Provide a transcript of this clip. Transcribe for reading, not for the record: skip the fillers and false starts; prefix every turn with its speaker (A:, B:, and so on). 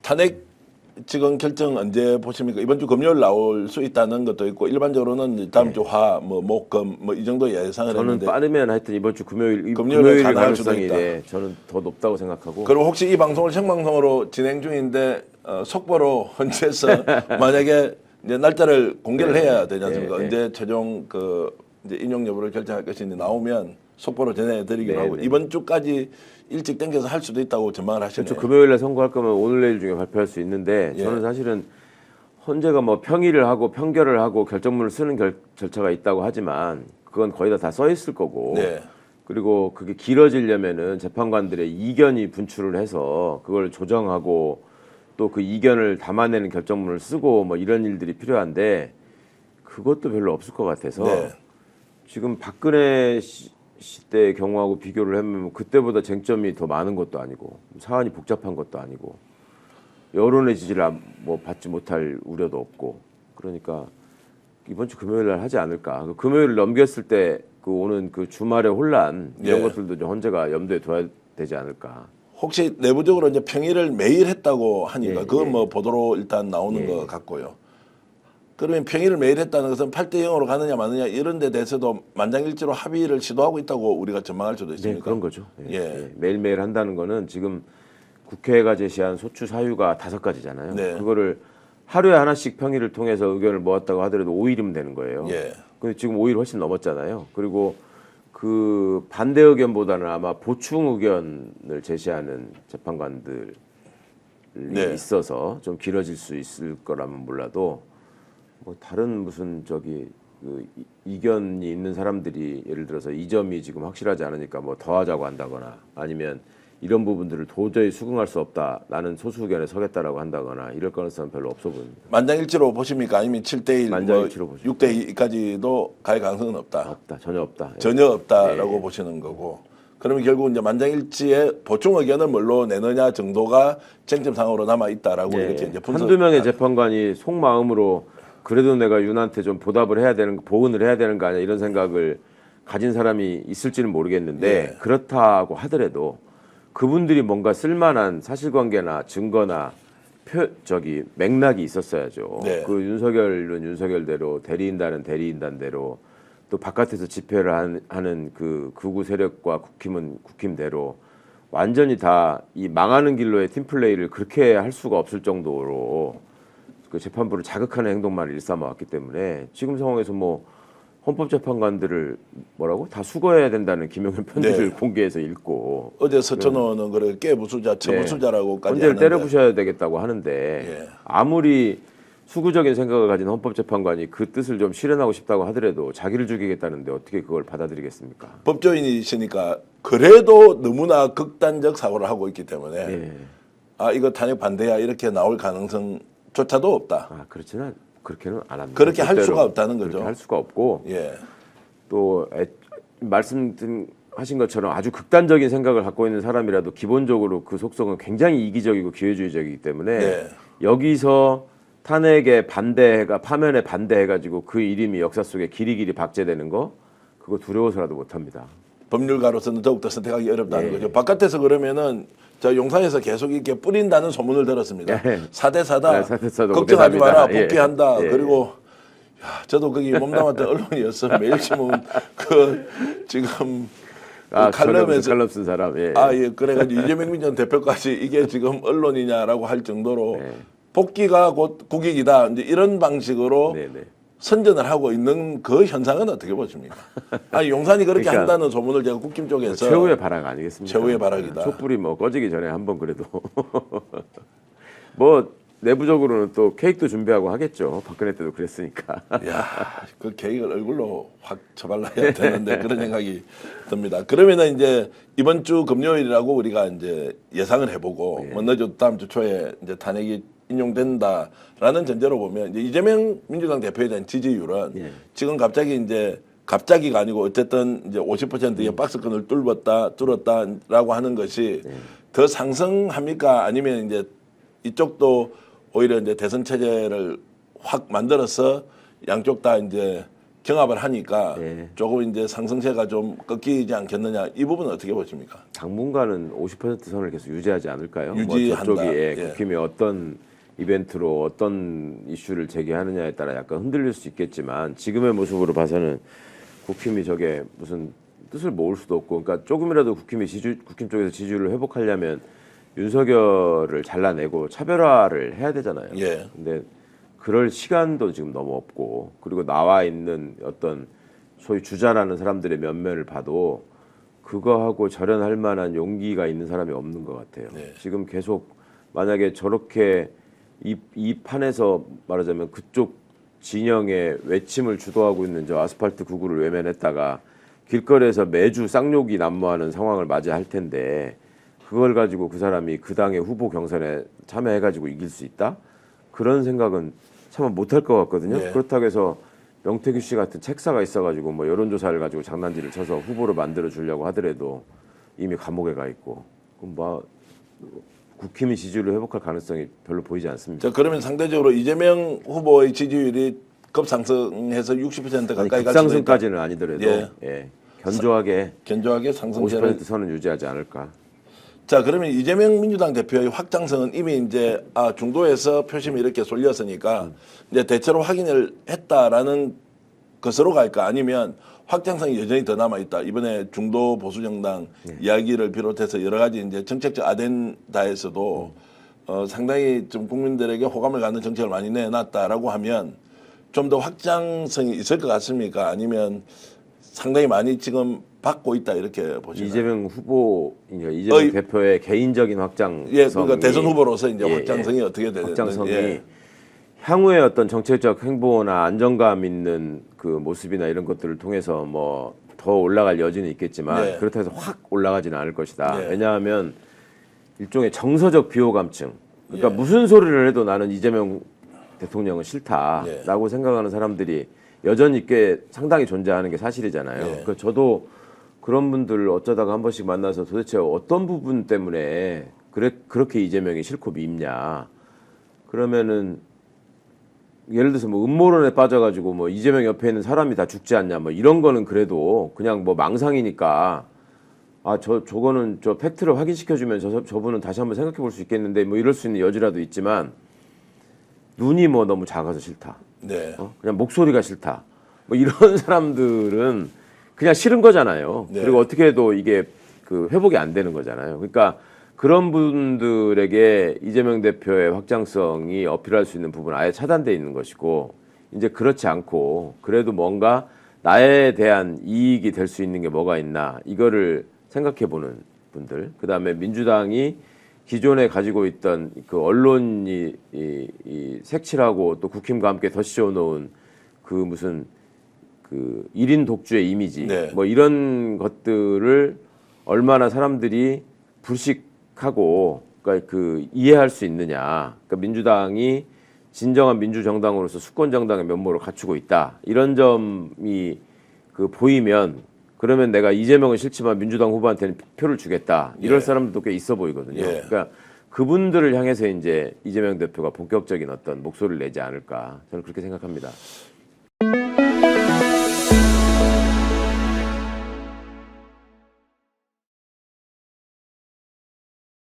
A: 탄핵 지금 결정 언제 보십니까? 이번 주 금요일 나올 수 있다는 것도 있고 일반적으로는 다음 주 화, 목, 금 이 정도 예상을
B: 저는
A: 했는데
B: 빠르면 하여튼 이번 주 금요일이
A: 가능할 수도
B: 가능성이
A: 있다.
B: 네, 저는 더 높다고 생각하고.
A: 그리고 혹시 이 방송을 생방송으로 진행 중인데 속보로 헌재에서 만약에 이제 날짜를 공개를 해야 되지 않습니까? 언제 최종 그 이제 인용 여부를 결정할 것인지 나오면 속보로 전해드리기로 하고 이번 주까지 일찍 당겨서 할 수도 있다고 전망을 하시네요.
B: 그렇죠. 금요일에 선고할 거면 오늘 내일 중에 발표할 수 있는데 저는 사실은 헌재가 뭐 평의를 하고 평결을 하고 결정문을 쓰는 절차가 있다고 하지만 그건 거의 다 써 있을 거고 그리고 그게 길어지려면은 재판관들의 이견이 분출을 해서 그걸 조정하고 또 그 이견을 담아내는 결정문을 쓰고 뭐 이런 일들이 필요한데 그것도 별로 없을 것 같아서 지금 박근혜 시대의 경우하고 비교를 하면 그때보다 쟁점이 더 많은 것도 아니고 사안이 복잡한 것도 아니고 여론의 지지를 뭐 받지 못할 우려도 없고 그러니까 이번 주 금요일 날 하지 않을까. 금요일을 넘겼을 때 그 오는 그 주말의 혼란 이런 것들도 좀 헌재가 염두에 둬야 되지 않을까.
A: 혹시 내부적으로 이제 평의를 매일 했다고 하니까 그건 뭐 보도로 일단 나오는 것 같고요. 그러면 평의를 매일 했다는 것은 8대 0으로 가느냐 마느냐 이런 데 대해서도 만장일치로 합의를 시도하고 있다고 우리가 전망할 수도 있습니까?
B: 네, 그런 거죠. 매일매일 한다는 거는 지금 국회가 제시한 소추 사유가 5가지잖아요. 그거를 하루에 하나씩 평의를 통해서 의견을 모았다고 하더라도 5일이면 되는 거예요. 근데 지금 5일 훨씬 넘었잖아요. 그리고 그 반대 의견보다는 아마 보충 의견을 제시하는 재판관들이 있어서 좀 길어질 수 있을 거라면 몰라도 뭐 다른 무슨 저기 그 이견이 있는 사람들이 예를 들어서 이 점이 지금 확실하지 않으니까 뭐 더 하자고 한다거나 아니면 이런 부분들을 도저히 수긍할 수 없다. 나는 소수 의견에 서겠다라고 한다거나 이럴 가능성은 별로 없어 보입니다.
A: 만장일치로 보십니까? 아니면 7대1,
B: 만장일치로
A: 뭐 6대2까지도 갈 가능성은 없다.
B: 전혀 없다.
A: 전혀 없다라고 보시는 거고. 그러면 결국 이제 만장일치의 보충 의견을 뭘로 내느냐 정도가 쟁점 상으로 남아 있다라고 이렇게 이제 분석.
B: 한두 명의 재판관이 속마음으로 그래도 내가 윤한테 좀 보답을 해야 되는 보은을 해야 되는 거 아니야 이런 생각을 가진 사람이 있을지는 모르겠는데 그렇다고 하더라도 그분들이 뭔가 쓸만한 사실관계나 증거나 맥락이 있었어야죠. 그 윤석열은 윤석열대로 대리인단은 대리인단대로 또 바깥에서 집회를 하는 그 극우 세력과 국힘은 국힘대로 완전히 다 이 망하는 길로의 팀플레이를 그렇게 할 수가 없을 정도로 그 재판부를 자극하는 행동만 일삼아왔기 때문에 지금 상황에서 뭐 헌법재판관들을 뭐라고 다 수거해야 된다는 김용현 편지를 공개해서 읽고
A: 어제 서천호는 그래 깨부수자, 처부수자라고까지
B: 헌재를 때려부셔야 되겠다고 하는데 아무리 수구적인 생각을 가진 헌법재판관이 그 뜻을 좀 실현하고 싶다고 하더라도 자기를 죽이겠다는데 어떻게 그걸 받아들이겠습니까?
A: 법조인이시니까 그래도 너무나 극단적 사고를 하고 있기 때문에 아 이거 탄핵 반대야 이렇게 나올 가능성조차도 없다.
B: 그렇게는 안 합니다.
A: 그렇게 할 수가 없다는 거죠.
B: 그렇게 할 수가 없고 또 말씀하신 것처럼 아주 극단적인 생각을 갖고 있는 사람이라도 기본적으로 그 속성은 굉장히 이기적이고 기회주의적이기 때문에 여기서 탄핵에 파면에 반대해가지고 그 이름이 역사 속에 길이길이 박제되는 거 그거 두려워서라도 못합니다.
A: 법률가로서는 더욱더 선택하기 어렵다는 거죠. 바깥에서 그러면은 저 용산에서 계속 이렇게 뿌린다는 소문을 들었습니다. 4대4다. 걱정하지 마라. 복귀한다. 그리고 저도 거기 몸담았던 언론이었어. 매일신문 지금
B: 칼럼에서 칼럼 쓴 사람.
A: 그래가지고 이재명 전 대표까지 이게 지금 언론이냐라고 할 정도로 복귀가 곧 국익이다. 이제 이런 방식으로 선전을 하고 있는 그 현상은 어떻게 보십니까? 아니 용산이 그렇게 한다는 소문을 제가 국힘 쪽에서
B: 최후의 발악 아니겠습니까?
A: 최후의 발악이다.
B: 촛불이 뭐 꺼지기 전에 한번 그래도 뭐 내부적으로는 또 케이크도 준비하고 하겠죠. 박근혜 때도 그랬으니까.
A: 그 케이크를 얼굴로 확 쳐발라야 되는데 그런 생각이 듭니다. 그러면은 이제 이번 주 금요일이라고 우리가 이제 예상을 해보고 뭐 늦어도 다음 주 초에 이제 탄핵이 인용된다라는 전제로 보면 이제 이재명 민주당 대표에 대한 지지율은 지금 갑자기가 아니고 어쨌든 이제 50%의 박스권을 뚫었다라고 하는 것이 더 상승합니까? 아니면 이제 이쪽도 오히려 이제 대선 체제를 확 만들어서 양쪽 다 이제 경합을 하니까
B: 예.
A: 조금 이제 상승세가 좀 꺾이지 않겠느냐 이 부분은 어떻게 보십니까?
B: 당분간은 50% 선을 계속 유지하지 않을까요?
A: 유지한다.
B: 뭐 저쪽이
A: 예.
B: 국힘이 어떤 이벤트로 어떤 이슈를 제기하느냐에 따라 약간 흔들릴 수 있겠지만 지금의 모습으로 봐서는 국힘이 저게 무슨 뜻을 모을 수도 없고, 그러니까 조금이라도 국힘 쪽에서 지지율을 회복하려면 윤석열을 잘라내고 차별화를 해야 되잖아요.
A: 예.
B: 근데 그럴 시간도 지금 너무 없고, 그리고 나와 있는 어떤 소위 주자라는 사람들의 면면을 봐도 그거하고 절연할 만한 용기가 있는 사람이 없는 것 같아요.
A: 네.
B: 지금 계속 만약에 저렇게 이 판에서 말하자면 그쪽 진영의 외침을 주도하고 있는 저 아스팔트 구구를 외면했다가 길거리에서 매주 쌍욕이 난무하는 상황을 맞이할 텐데, 그걸 가지고 그 사람이 그 당의 후보 경선에 참여해가지고 이길 수 있다? 그런 생각은 참 못할 것 같거든요.
A: 네.
B: 그렇다고 해서 명태규 씨 같은 책사가 있어가지고 뭐 여론조사를 가지고 장난질을 쳐서 후보로 만들어 주려고 하더라도 이미 감옥에 가 있고, 그럼 뭐 국힘의 지지율을 회복할 가능성이 별로 보이지 않습니다.
A: 자, 그러면 상대적으로 이재명 후보의 지지율이 급상승해서 60% 가까이 갈 수도 있다.
B: 급상승까지는 아니더라도
A: 예.
B: 예. 견조하게
A: 견조하게 상승세를
B: 50% 선은 유지하지 않을까.
A: 자, 그러면 이재명 민주당 대표의 확장성은 이미 이제 중도에서 표심이 이렇게 쏠렸으니까 이제 대체로 확인을 했다라는 것으로 갈까, 아니면 확장성이 여전히 더 남아 있다. 이번에 중도 보수 정당 이야기를 비롯해서 여러 가지 이제 정책적 아젠다에서도 상당히 좀 국민들에게 호감을 갖는 정책을 많이 내놨다라고 하면 좀 더 확장성이 있을 것 같습니까? 아니면 상당히 많이 지금 받고 있다 이렇게 보시나요?
B: 이재명 후보, 이재명 대표의 개인적인 확장성이,
A: 예, 그러니까 대선 후보로서 이제
B: 예,
A: 확장성이 어떻게 되는
B: 확장성이
A: 예.
B: 향후의 어떤 정책적 행보나 안정감 있는 그 모습이나 이런 것들을 통해서 뭐 더 올라갈 여지는 있겠지만
A: 네.
B: 그렇다고 해서 확 올라가지는 않을 것이다.
A: 네.
B: 왜냐하면 일종의 정서적 비호감증. 그러니까
A: 예.
B: 무슨 소리를 해도 나는 이재명 대통령은 싫다라고
A: 예.
B: 생각하는 사람들이 여전히 꽤 상당히 존재하는 게 사실이잖아요.
A: 예.
B: 그러니까 저도 그런 분들 어쩌다가 한 번씩 만나서 도대체 어떤 부분 때문에 그렇게 이재명이 싫고 밉냐. 그러면은 예를 들어서 뭐 음모론에 빠져가지고 뭐 이재명 옆에 있는 사람이 다 죽지 않냐 뭐 이런 거는 그래도 그냥 뭐 망상이니까 저거는 저 팩트를 확인시켜주면 저분은 다시 한번 생각해 볼 수 있겠는데 뭐 이럴 수 있는 여지라도 있지만, 눈이 뭐 너무 작아서 싫다.
A: 네.
B: 그냥 목소리가 싫다. 뭐 이런 사람들은 그냥 싫은 거잖아요.
A: 네.
B: 그리고 어떻게 해도 이게 그 회복이 안 되는 거잖아요. 그러니까 그런 분들에게 이재명 대표의 확장성이 어필할 수 있는 부분은 아예 차단돼 있는 것이고, 이제 그렇지 않고 그래도 뭔가 나에 대한 이익이 될 수 있는 게 뭐가 있나 이거를 생각해 보는 분들, 그다음에 민주당이 기존에 가지고 있던 그 언론이 이 색칠하고 또 국힘과 함께 덧씌워 놓은 그 무슨 그 1인 독주의 이미지,
A: 네.
B: 뭐 이런 것들을 얼마나 사람들이 불식하고 그러니까 그 이해할 수 있느냐. 그러니까 민주당이 진정한 민주정당으로서 수권정당의 면모를 갖추고 있다. 이런 점이 그 보이면, 그러면 내가 이재명은 싫지만 민주당 후보한테는 표를 주겠다. 이럴
A: 예.
B: 사람들도 꽤 있어 보이거든요.
A: 예.
B: 그러니까 그분들을 향해서 이제 이재명 대표가 본격적인 어떤 목소리를 내지 않을까, 저는 그렇게 생각합니다.